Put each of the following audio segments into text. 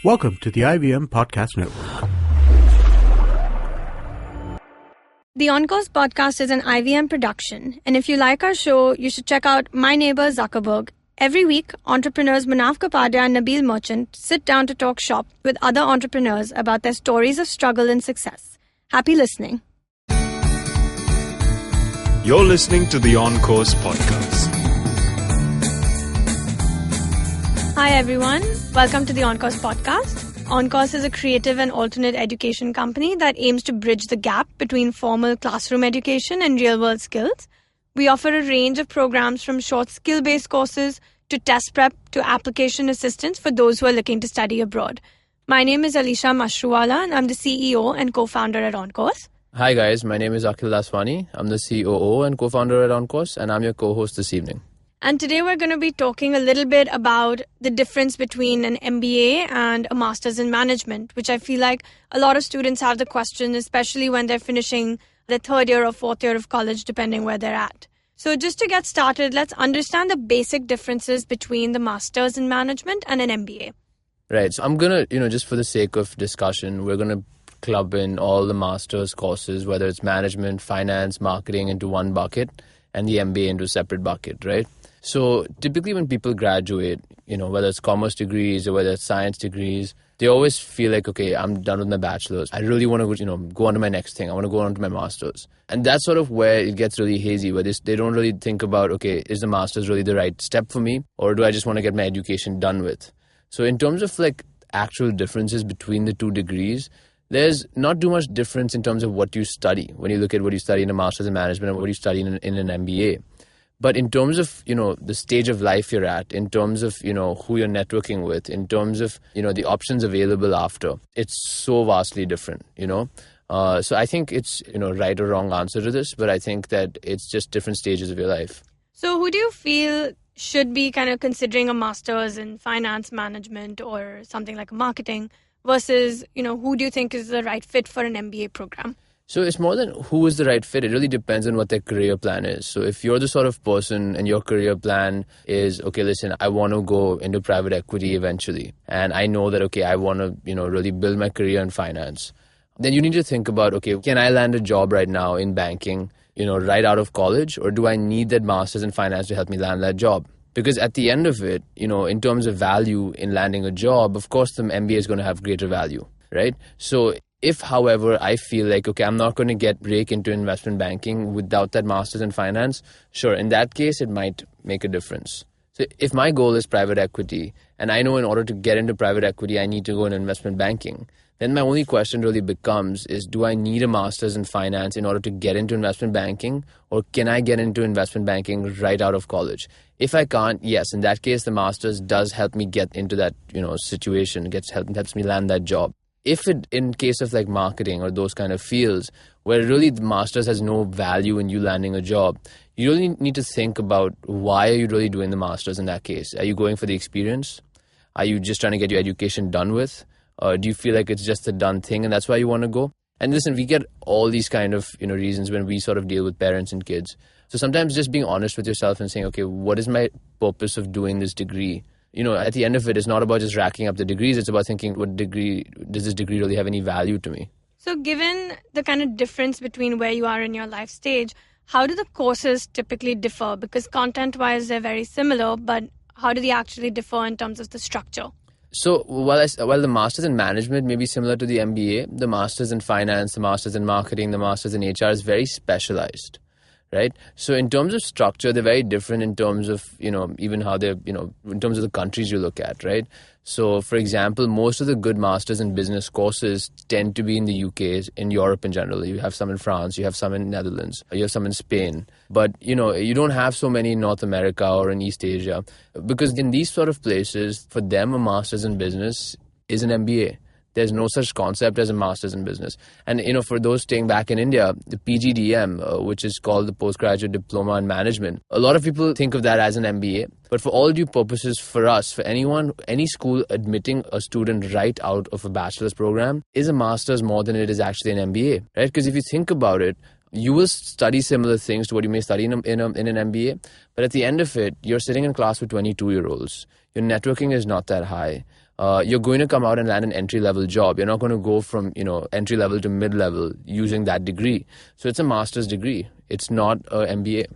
Welcome to the IVM Podcast Network. The On-Course podcast is an IVM production, and if you like our show, you should check out My Neighbor Zuckerberg. Every week, entrepreneurs Manav Kapadia and Nabil Merchant sit down to talk shop with other entrepreneurs about their stories of struggle and success. Happy listening. You're listening to the On-Course podcast. Hi everyone, welcome to the On-Course podcast. On-Course is a creative and alternate education company that aims to bridge the gap between formal classroom education and real-world skills. We offer a range of programs from short skill-based courses to test prep to application assistance for those who are looking to study abroad. My name is Alisha Mashruwala and I'm the CEO and co-founder at On-Course. Hi guys, my name is Akhil Laswani. I'm the COO and co-founder at On-Course, and I'm your co-host this evening. And today we're going to be talking a little bit about the difference between an MBA and a Master's in Management, which I feel like a lot of students have the question, especially when they're finishing their third year or fourth year of college, depending where they're at. So just to get started, let's understand the basic differences between the Master's in Management and an MBA. Right, so I'm going to, just for the sake of discussion, we're going to club in all the Master's courses, whether it's management, finance, marketing into one bucket and the MBA into a separate bucket, right? So typically when people graduate, whether it's commerce degrees or whether it's science degrees, they always feel like, okay, I'm done with my bachelor's. I really want to, go on to my next thing. I want to go on to my master's. And that's sort of where it gets really hazy, where they don't really think about, okay, is the master's really the right step for me? Or do I just want to get my education done with? So in terms of actual differences between the two degrees, there's not too much difference in terms of what you study when you look at what you study in a master's in management and what you study in an MBA. But in terms of, the stage of life you're at, in terms of, who you're networking with, in terms of, the options available after, it's so vastly different, So I think it's, right or wrong answer to this, but I think that it's just different stages of your life. So who do you feel should be kind of considering a master's in finance management or something like marketing versus, who do you think is the right fit for an MBA program? So it's more than who is the right fit. It really depends on what their career plan is. So if you're the sort of person and your career plan is, okay, listen, I want to go into private equity eventually. And I know that, okay, I want to, really build my career in finance. Then you need to think about, okay, can I land a job right now in banking, right out of college? Or do I need that master's in finance to help me land that job? Because at the end of it, in terms of value in landing a job, of course, the MBA is going to have greater value, right? So if, however, I feel like, okay, I'm not going to break into investment banking without that master's in finance, sure, in that case, it might make a difference. So if my goal is private equity, and I know in order to get into private equity, I need to go into investment banking, then my only question really becomes is, do I need a master's in finance in order to get into investment banking, or can I get into investment banking right out of college? If I can't, yes, in that case, the master's does help me get into that, situation, helps me land that job. If it, in case of marketing or those kind of fields where really the master's has no value in you landing a job, you really need to think about why are you really doing the master's in that case? Are you going for the experience? Are you just trying to get your education done with? Do you feel like it's just a done thing and that's why you want to go? And listen, we get all these kind of reasons when we sort of deal with parents and kids. So sometimes just being honest with yourself and saying, okay, what is my purpose of doing this degree? At the end of it, it's not about just racking up the degrees. It's about thinking, does this degree really have any value to me? So given the kind of difference between where you are in your life stage, how do the courses typically differ? Because content-wise, they're very similar, but how do they actually differ in terms of the structure? So while the Master's in Management may be similar to the MBA, the Master's in Finance, the Master's in Marketing, the Master's in HR is very specialized. Right. So in terms of structure, they're very different in terms of, even how they're, in terms of the countries you look at. Right. So, for example, most of the good masters in business courses tend to be in the UK, in Europe in general. You have some in France, you have some in Netherlands, you have some in Spain. But, you don't have so many in North America or in East Asia, because in these sort of places, for them, a master's in business is an MBA. There's no such concept as a master's in business. And, for those staying back in India, the PGDM, which is called the Postgraduate Diploma in Management, a lot of people think of that as an MBA. But for all due purposes, for us, for anyone, any school admitting a student right out of a bachelor's program is a master's more than it is actually an MBA, right? Because if you think about it, you will study similar things to what you may study in an MBA. But at the end of it, you're sitting in class with 22-year-olds. Your networking is not that high. You're going to come out and land an entry-level job. You're not going to go from, entry-level to mid-level using that degree. So it's a master's degree. It's not an MBA.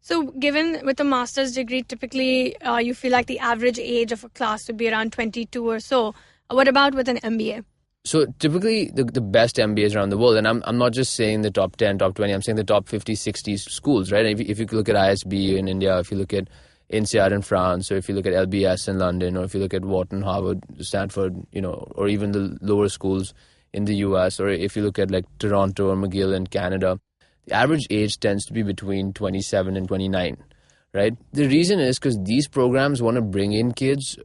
So given with a master's degree, typically you feel like the average age of a class would be around 22 or so. What about with an MBA? So typically the best MBAs around the world, and I'm not just saying the top 10, top 20, I'm saying the top 50, 60 schools, right? If you look at ISB in India, if you look at INSEAD in France, or if you look at LBS in London, or if you look at Wharton, Harvard, Stanford, or even the lower schools in the US, or if you look at like Toronto or McGill in Canada, the average age tends to be between 27 and 29. Right. The reason is because these programs want to bring in kids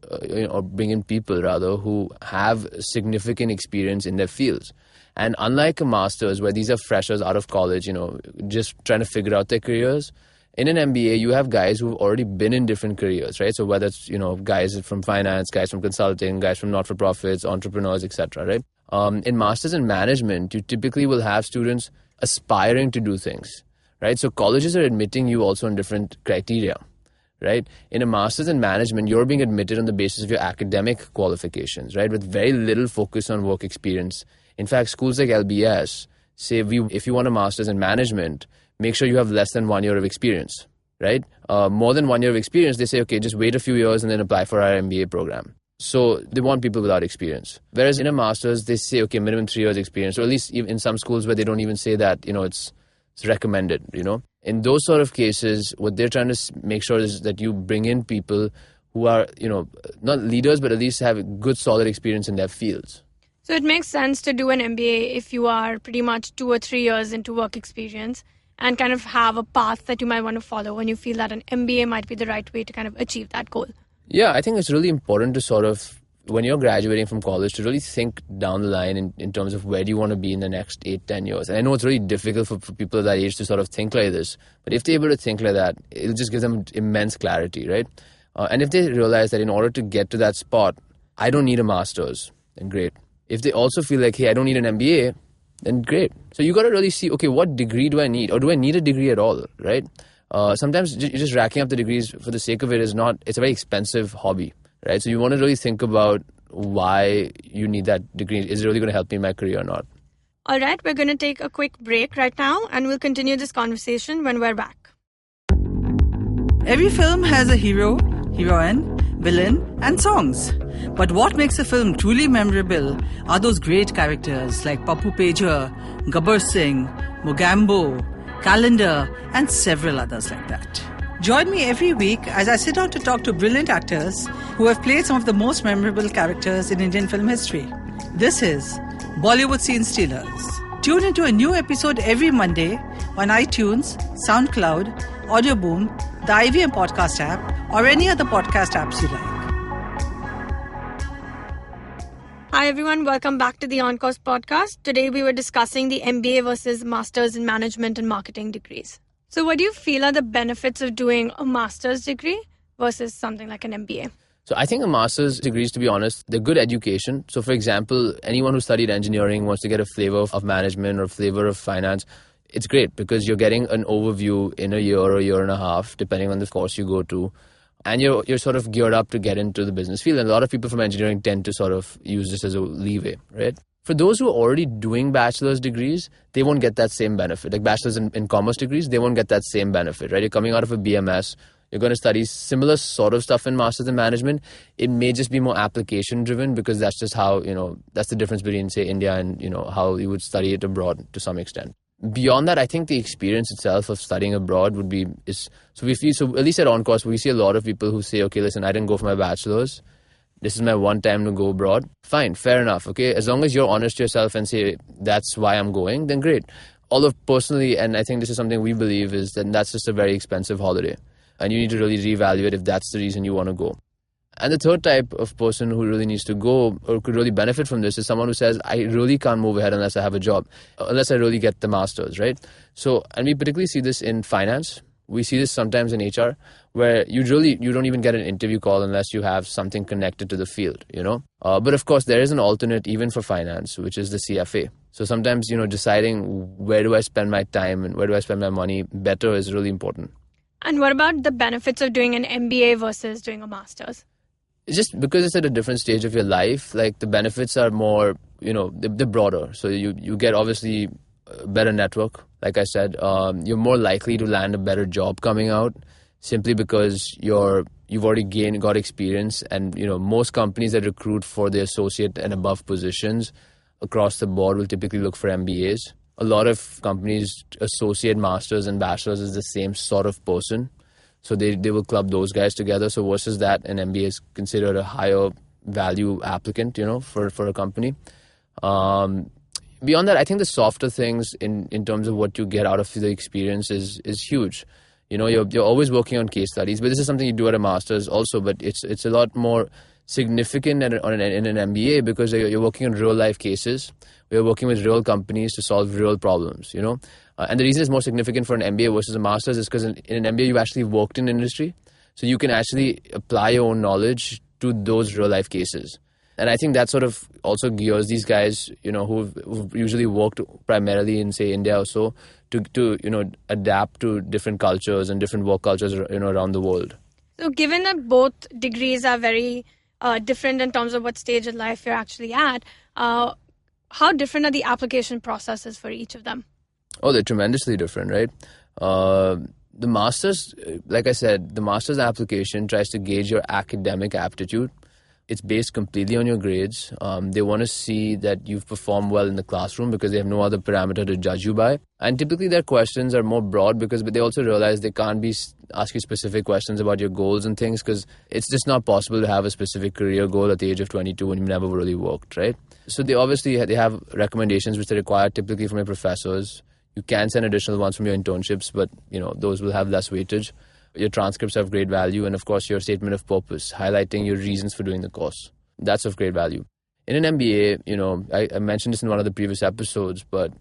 or bring in people rather who have significant experience in their fields. And unlike a master's where these are freshers out of college, just trying to figure out their careers, in an MBA, you have guys who've already been in different careers, right? So whether it's, guys from finance, guys from consulting, guys from not-for-profits, entrepreneurs, etc., right? In masters in management, you typically will have students aspiring to do things. Right, so colleges are admitting you also on different criteria, right? In a master's in management, you're being admitted on the basis of your academic qualifications, right? With very little focus on work experience. In fact, schools like LBS say if you want a master's in management, make sure you have less than 1 year of experience, right? More than 1 year of experience, they say, okay, just wait a few years and then apply for our MBA program. So they want people without experience. Whereas in a master's, they say, okay, minimum 3 years experience, or at least in some schools where they don't even say that, it's recommended, In those sort of cases, what they're trying to make sure is that you bring in people who are, not leaders, but at least have good, solid experience in their fields. So it makes sense to do an MBA if you are pretty much 2 or 3 years into work experience and kind of have a path that you might want to follow when you feel that an MBA might be the right way to kind of achieve that goal. Yeah, I think it's really important to sort of, when you're graduating from college, to really think down the line in terms of where do you want to be in the next 8-10 years. And I know it's really difficult for people at that age to sort of think like this, but if they're able to think like that, it'll just give them immense clarity, right? And if they realize that in order to get to that spot, I don't need a master's, then great. If they also feel like, hey, I don't need an MBA, then great. So you got to really see, okay, what degree do I need? Or do I need a degree at all, right? Sometimes just racking up the degrees for the sake of it it's a very expensive hobby. Right, so you want to really think about why you need that degree. Is it really going to help me in my career or not? All right, we're going to take a quick break right now and we'll continue this conversation when we're back. Every film has a hero, heroine, villain and songs. But what makes a film truly memorable are those great characters like Pappu Peja, Gabbar Singh, Mogambo, Calendar and several others like that. Join me every week as I sit down to talk to brilliant actors who have played some of the most memorable characters in Indian film history. This is Bollywood Scene Stealers. Tune into a new episode every Monday on iTunes, SoundCloud, Audioboom, the IVM podcast app, or any other podcast apps you like. Hi everyone, welcome back to the On Course podcast. Today we were discussing the MBA versus Masters in Management and Marketing degrees. So what do you feel are the benefits of doing a master's degree versus something like an MBA? So I think a master's degrees, to be honest, they're good education. So for example, anyone who studied engineering wants to get a flavor of management or a flavor of finance. It's great because you're getting an overview in a year or a year and a half, depending on the course you go to. And you're sort of geared up to get into the business field. And a lot of people from engineering tend to sort of use this as a leeway, right? For those who are already doing bachelor's degrees, they won't get that same benefit. Like bachelor's in commerce degrees, they won't get that same benefit, right? You're coming out of a BMS, you're going to study similar sort of stuff in master's in management. It may just be more application driven because that's just how, that's the difference between, say, India and, how you would study it abroad to some extent. Beyond that, I think the experience itself of studying abroad so at least at On Course, we see a lot of people who say, okay, listen, I didn't go for my bachelor's. This is my one time to go abroad. Fine, fair enough. Okay, as long as you're honest to yourself and say that's why I'm going, then great. Although personally, and I think this is something we believe, is that that's just a very expensive holiday, and you need to really reevaluate if that's the reason you want to go. And the third type of person who really needs to go or could really benefit from this is someone who says, I really can't move ahead unless I have a job, unless I really get the master's, right? So, and we particularly see this in finance. We see this sometimes in HR, where you don't even get an interview call unless you have something connected to the field, But of course, there is an alternate even for finance, which is the CFA. So sometimes, deciding where do I spend my time and where do I spend my money better is really important. And what about the benefits of doing an MBA versus doing a master's? It's just because it's at a different stage of your life, like the benefits are more, they're broader. So you get obviously a better network. Like I said, you're more likely to land a better job coming out simply because you've already got experience. And, most companies that recruit for the associate and above positions across the board will typically look for MBAs. A lot of companies associate masters and bachelors as the same sort of person. So they will club those guys together. So versus that, an MBA is considered a higher value applicant, for a company. Beyond that, I think the softer things in terms of what you get out of the experience is huge. You're always working on case studies, but this is something you do at a master's also. But it's a lot more significant in an MBA because you're working on real life cases. We're working with real companies to solve real problems, and the reason it's more significant for an MBA versus a master's is because in an MBA you've actually worked in industry, so you can actually apply your own knowledge to those real life cases. And I think that sort of also gears these guys, who've usually worked primarily in, say, India or so, to adapt to different cultures and different work cultures, around the world. So given that both degrees are very different in terms of what stage in life you're actually at, how different are the application processes for each of them? Oh, they're tremendously different, right? The master's, like I said, the master's application tries to gauge your academic aptitude. It's based completely on your grades. They want to see that you've performed well in the classroom because they have no other parameter to judge you by. And typically their questions are more broad but they also realize they can't ask you specific questions about your goals and things because it's just not possible to have a specific career goal at the age of 22 when you've never really worked, right? So they obviously they have recommendations which they require typically from your professors. You can send additional ones from your internships, but those will have less weightage. Your transcripts have great value, and of course your statement of purpose, highlighting your reasons for doing the course. That's of great value. In an MBA, I mentioned this in one of the previous episodes, but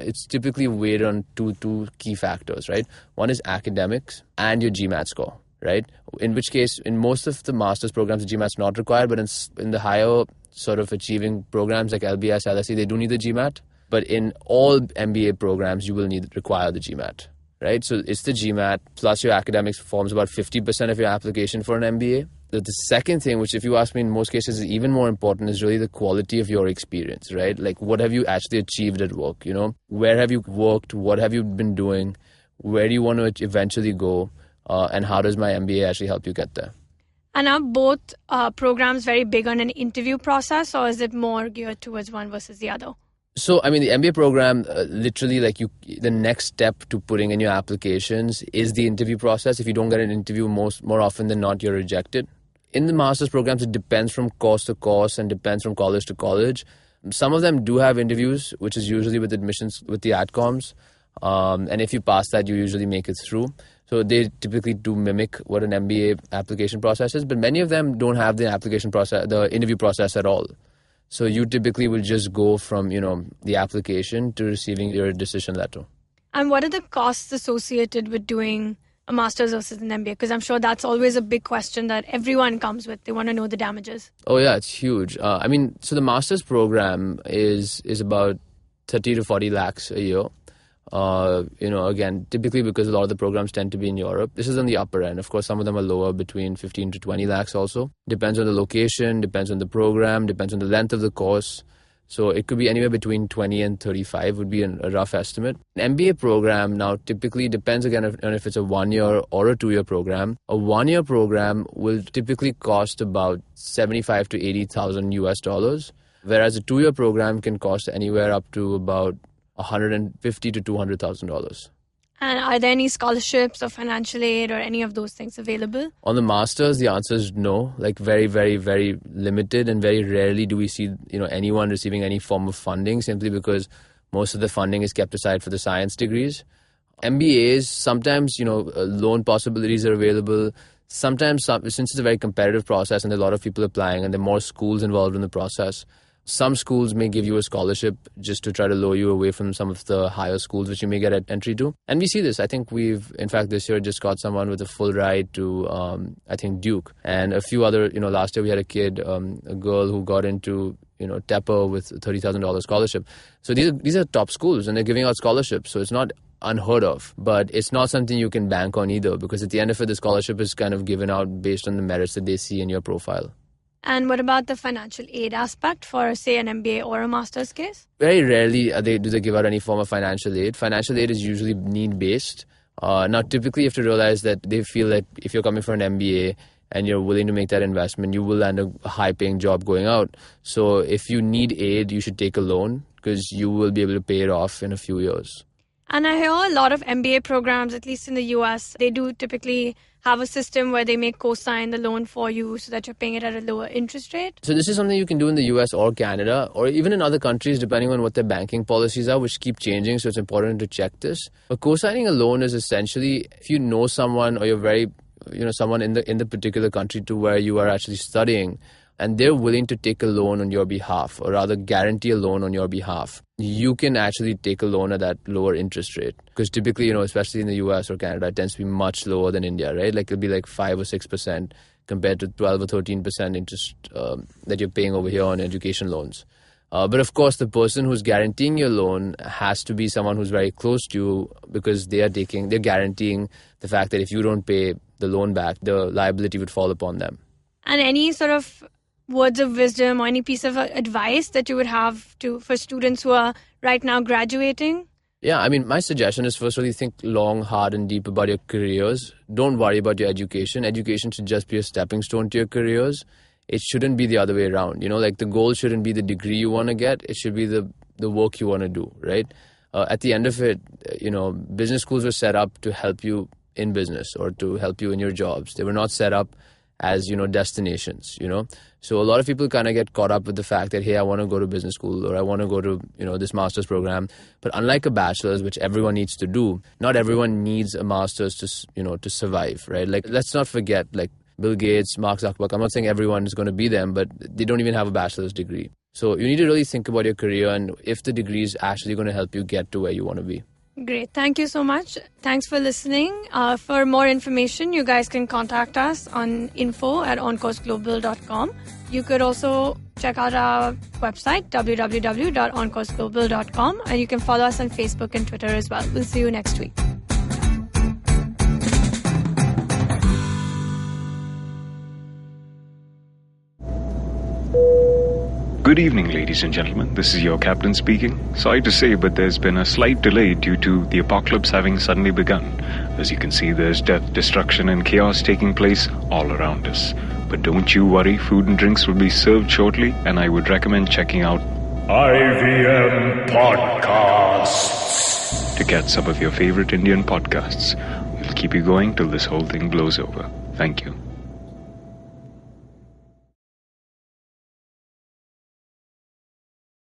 it's typically weighed on two key factors, right? One is academics and your GMAT score, right? In which case, in most of the master's programs, the GMAT's not required, but in the higher sort of achieving programs like LBS, LSE, they do need the GMAT. But in all MBA programs, you will require the GMAT. Right, so it's the GMAT plus your academics forms about 50% of your application for an MBA. The second thing, which if you ask me in most cases is even more important, is really the quality of your experience, right? Like what have you actually achieved at work, Where have you worked? What have you been doing? Where do you want to eventually go? And how does my MBA actually help you get there? And are both programs very big on an interview process, or is it more geared towards one versus the other? So, the MBA program, literally, the next step to putting in your applications is the interview process. If you don't get an interview, more often than not, you're rejected. In the master's programs, it depends from course to course and depends from college to college. Some of them do have interviews, which is usually with admissions with the AdComs. And if you pass that, you usually make it through. So they typically do mimic what an MBA application process is, but many of them don't have the interview process at all. So you typically will just go from, the application to receiving your decision letter. And what are the costs associated with doing a master's versus an MBA? Because I'm sure that's always a big question that everyone comes with. They want to know the damages. Oh, yeah, it's huge. So the master's program is about 30 to 40 lakhs a year. Again, typically because a lot of the programs tend to be in Europe. This is on the upper end. Of course, some of them are lower, between 15 to 20 lakhs also. Depends on the location, depends on the program, depends on the length of the course. So it could be anywhere between 20 and 35 would be a rough estimate. An MBA program now typically depends again on if it's a 1 year or a 2 year program. A 1 year program will typically cost about 75 to 80,000 US dollars, whereas a 2 year program can cost anywhere up to about $150,000 to $200,000. And are there any scholarships or financial aid or any of those things available? On the masters, the answer is no. Very, very, very limited, and very rarely do we see anyone receiving any form of funding, simply because most of the funding is kept aside for the science degrees. MBAs, sometimes loan possibilities are available. Sometimes, since it's a very competitive process and there are a lot of people applying and there are more schools involved in the process, some schools may give you a scholarship just to try to lure you away from some of the higher schools which you may get entry to. And we see this. I think in fact, this year just got someone with a full ride to, Duke. And a few other, last year we had a kid, a girl who got into Tepper with a $30,000 scholarship. So these are top schools and they're giving out scholarships. So it's not unheard of, but it's not something you can bank on either, because at the end of it, the scholarship is kind of given out based on the merits that they see in your profile. And what about the financial aid aspect for, say, an MBA or a master's case? Very rarely do they give out any form of financial aid. Financial aid is usually need-based. Now, typically, you have to realize that they feel that if you're coming for an MBA and you're willing to make that investment, you will land a high-paying job going out. So if you need aid, you should take a loan, because you will be able to pay it off in a few years. And I hear a lot of MBA programs, at least in the US, they do typically have a system where they may co-sign the loan for you so that you're paying it at a lower interest rate. So this is something you can do in the US or Canada, or even in other countries, depending on what their banking policies are, which keep changing. So it's important to check this. But co-signing a loan is essentially if you know someone, or you're very, someone in the particular country to where you are actually studying, and they're willing to take a loan on your behalf, or rather guarantee a loan on your behalf, you can actually take a loan at that lower interest rate. Because typically, especially in the US or Canada, it tends to be much lower than India, right? Like it'll be like 5 or 6% compared to 12 or 13% interest that you're paying over here on education loans. But of course, the person who's guaranteeing your loan has to be someone who's very close to you, because they're guaranteeing the fact that if you don't pay the loan back, the liability would fall upon them. And any sort of words of wisdom or any piece of advice that you would have for students who are right now graduating? Yeah, I mean, my suggestion is first really think long, hard and deep about your careers. Don't worry about your education. Education should just be a stepping stone to your careers. It shouldn't be the other way around. Like the goal shouldn't be the degree you want to get. It should be the work you want to do, right? At the end of it, business schools were set up to help you in business or to help you in your jobs. They were not set up as, destinations, So a lot of people kind of get caught up with the fact that, hey, I want to go to business school, or I want to go to, this master's program. But unlike a bachelor's, which everyone needs to do, not everyone needs a master's to survive, right? Like, let's not forget, like Bill Gates, Mark Zuckerberg, I'm not saying everyone is going to be them, but they don't even have a bachelor's degree. So you need to really think about your career and if the degree is actually going to help you get to where you want to be. Great. Thank you so much. Thanks for listening. For more information, you guys can contact us on info@oncourseglobal.com. You could also check out our website, www.oncourseglobal.com, and you can follow us on Facebook and Twitter as well. We'll see you next week. Good evening, ladies and gentlemen. This is your captain speaking. Sorry to say, but there's been a slight delay due to the apocalypse having suddenly begun. As you can see, there's death, destruction, and chaos taking place all around us. But don't you worry, food and drinks will be served shortly, and I would recommend checking out IVM Podcasts to get some of your favorite Indian podcasts. We'll keep you going till this whole thing blows over. Thank you.